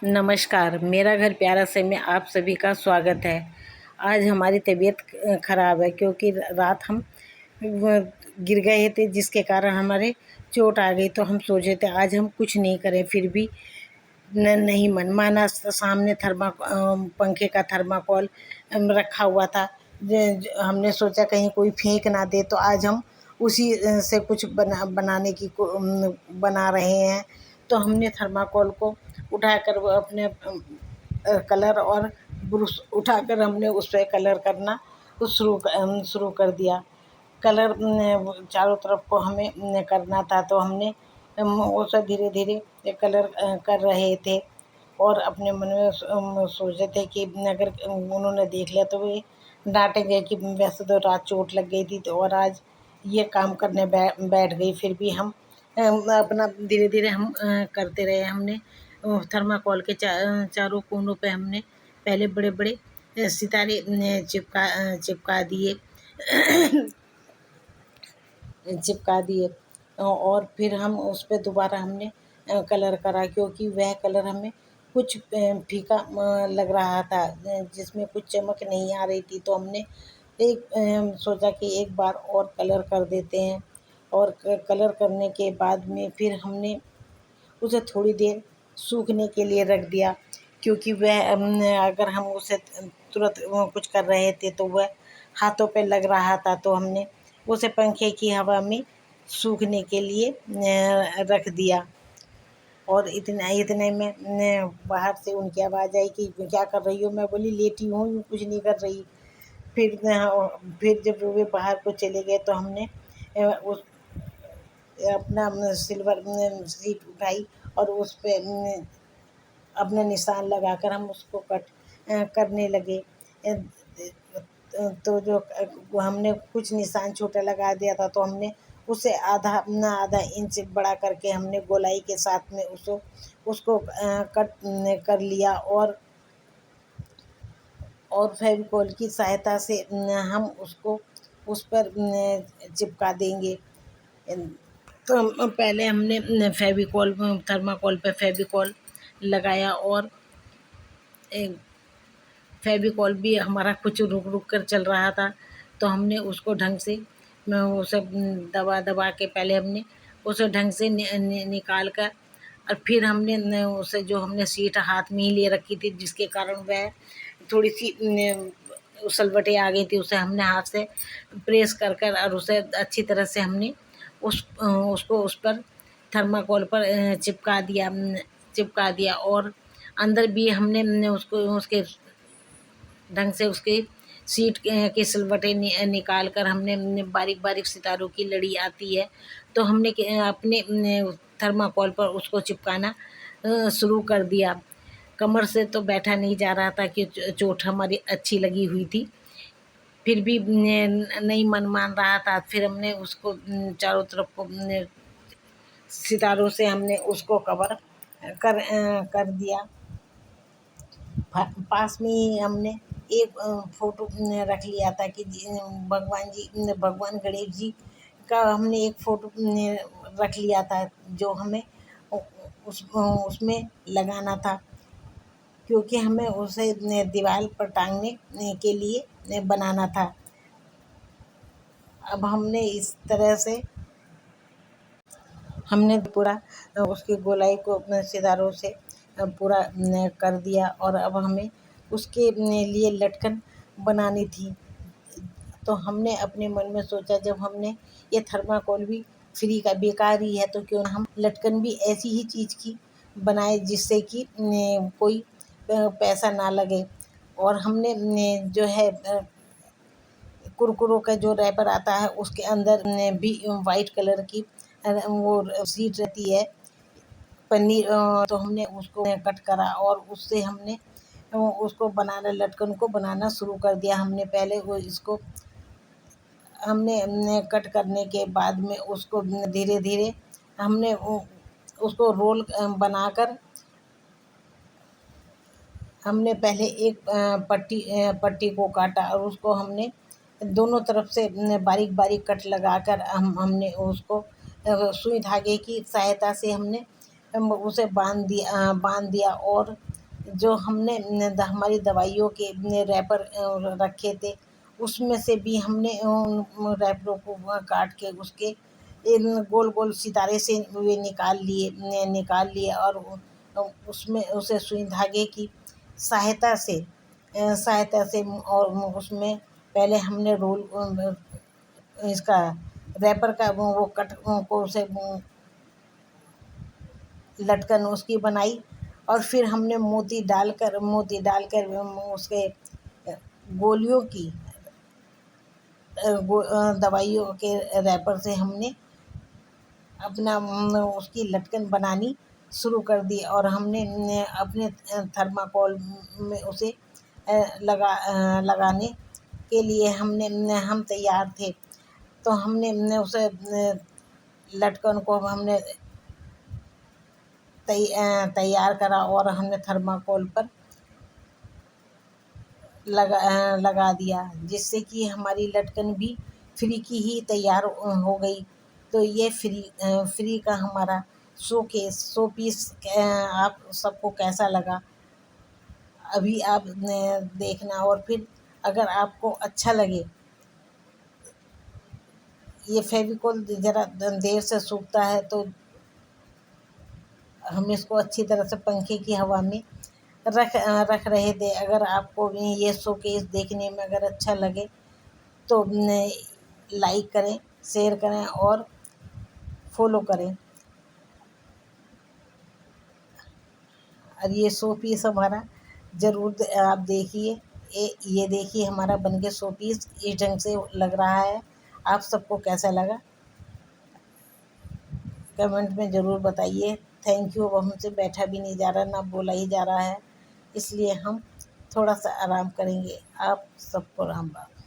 नमस्कार, मेरा घर प्यारा से में आप सभी का स्वागत है। आज हमारी तबीयत ख़राब है क्योंकि रात हम गिर गए थे, जिसके कारण हमारे चोट आ गई। तो हम सोचे थे आज हम कुछ नहीं करें, फिर भी नहीं मन माना। सामने पंखे का थर्माकोल रखा हुआ था। हमने सोचा कहीं कोई फेंक ना दे, तो आज हम उसी से कुछ बनाने की बना रहे हैं। तो हमने थर्माकोल को उठाकर वो अपने कलर और ब्रश उठाकर हमने उस पर कलर करना शुरू कर दिया। कलर चारों तरफ को हमें करना था, तो हमने उसे धीरे धीरे कलर कर रहे थे और अपने मन में सोचे थे कि अगर उन्होंने देख लिया तो वे डांटेंगे कि वैसे तो रात चोट लग गई थी, तो और आज ये काम करने बैठ गई। फिर भी हम अपना धीरे धीरे हम करते रहे। हमने थर्माकोल के चारों कोनों पे हमने पहले बड़े बड़े सितारे चिपका दिए और फिर हम उस पर दोबारा हमने कलर करा, क्योंकि वह कलर हमें कुछ फीका लग रहा था, जिसमें कुछ चमक नहीं आ रही थी। तो हमने सोचा कि एक बार और कलर कर देते हैं। और कलर करने के बाद में फिर हमने उसे थोड़ी देर सूखने के लिए रख दिया, क्योंकि वह अगर हम उसे तुरंत कुछ कर रहे थे तो वह हाथों पे लग रहा था। तो हमने उसे पंखे की हवा में सूखने के लिए रख दिया। और इतने में बाहर से उनकी आवाज़ आई कि क्या कर रही हो। मैं बोली लेटी हूँ, कुछ नहीं कर रही। फिर जब वे बाहर को चले गए तो हमने उस अपना सिल्वर शीट उठाई और उस पे अपना निशान लगाकर हम उसको कट करने लगे। तो जो हमने कुछ निशान छोटा लगा दिया था, तो हमने उसे आधा इंच बड़ा करके हमने गोलाई के साथ में उसको कट कर लिया। और फेविकोल की सहायता से हम उसको उस पर चिपका देंगे। तो पहले हमने फेविकोल थर्माकोल पे फेविकोल लगाया और फेविकोल भी हमारा कुछ रुक रुक कर चल रहा था। तो हमने उसको ढंग से उसे दबा दबा के पहले हमने उसे ढंग से निकाल कर, और फिर हमने उसे जो हमने सीट हाथ में ही ले रखी थी, जिसके कारण वह थोड़ी सी उछलवटें आ गई थी, उसे हमने हाथ से प्रेस कर कर और उसे अच्छी तरह से हमने उसको उस पर थर्माकोल पर चिपका दिया। और अंदर भी हमने उसको उसके ढंग से उसके सीट के सिलवटें निकाल कर हमने बारीक बारीक सितारों की लड़ी आती है, तो हमने अपने थर्माकोल पर उसको चिपकाना शुरू कर दिया। कमर से तो बैठा नहीं जा रहा था कि चोट हमारी अच्छी लगी हुई थी, फिर भी नहीं मन मान रहा था। फिर हमने उसको चारों तरफ को सितारों से हमने उसको कवर कर दिया। पास में ही हमने एक फ़ोटो रख लिया था कि भगवान गणेश जी का हमने एक फ़ोटो रख लिया था, जो हमें उसमें लगाना था, क्योंकि हमें उसे दीवार पर टांगने के लिए बनाना था। अब हमने इस तरह से हमने पूरा उसकी गोलाई को सितारों से पूरा कर दिया। और अब हमें उसके लिए लटकन बनानी थी। तो हमने अपने मन में सोचा, जब हमने ये थर्माकोल भी फ्री का बेकार ही है, तो क्यों ना हम लटकन भी ऐसी ही चीज़ की बनाए जिससे कि कोई पैसा ना लगे। और हमने जो है कुरकुरों का जो रैपर आता है, उसके अंदर भी वाइट कलर की वो शीट रहती है पन्नी, तो हमने उसको कट करा और उससे हमने उसको लटकन को बनाना शुरू कर दिया। हमने पहले हमने कट करने के बाद में उसको धीरे धीरे हमने उसको रोल बनाकर हमने पहले एक पट्टी को काटा और उसको हमने दोनों तरफ से बारीक बारीक कट लगाकर हमने उसको सुई धागे की सहायता से हमने उसे बांध दिया। और जो हमने हमारी दवाइयों के रैपर रखे थे, उसमें से भी हमने उन रैपरों को काट के उसके इन गोल गोल सितारे से वे निकाल लिए और उसमें उसे सुई धागे की सहायता से और उसमें पहले हमने रोल इसका रैपर का वो कट को उसे लटकन उसकी बनाई और फिर हमने मोती डालकर उसके गोलियों की दवाइयों के रैपर से हमने अपना उसकी लटकन बनानी शुरू कर दी और हमने अपने थर्माकोल में उसे लगाने के लिए हम तैयार थे। तो हमने उसे लटकन को हमने तैयार करा और हमने थर्माकोल पर लगा दिया, जिससे कि हमारी लटकन भी फ्री की ही तैयार हो गई। तो ये फ्री का हमारा शो पीस आप सबको कैसा लगा अभी आप देखना, और फिर अगर आपको अच्छा लगे, ये फेविकोल ज़रा देर से सूखता है तो हम इसको अच्छी तरह से पंखे की हवा में रख रहे थे। अगर आपको भी ये शोकेस देखने में अगर अच्छा लगे तो लाइक करें, शेयर करें और फॉलो करें। और ये शो पीस हमारा ज़रूर आप देखिए। ये देखिए हमारा बन के शो पीस इस ढंग से लग रहा है। आप सबको कैसा लगा कमेंट में ज़रूर बताइए। Thank you. अब हमसे बैठा भी नहीं जा रहा, ना बोला ही जा रहा है, इसलिए हम थोड़ा सा आराम करेंगे। आप सबको राम राम।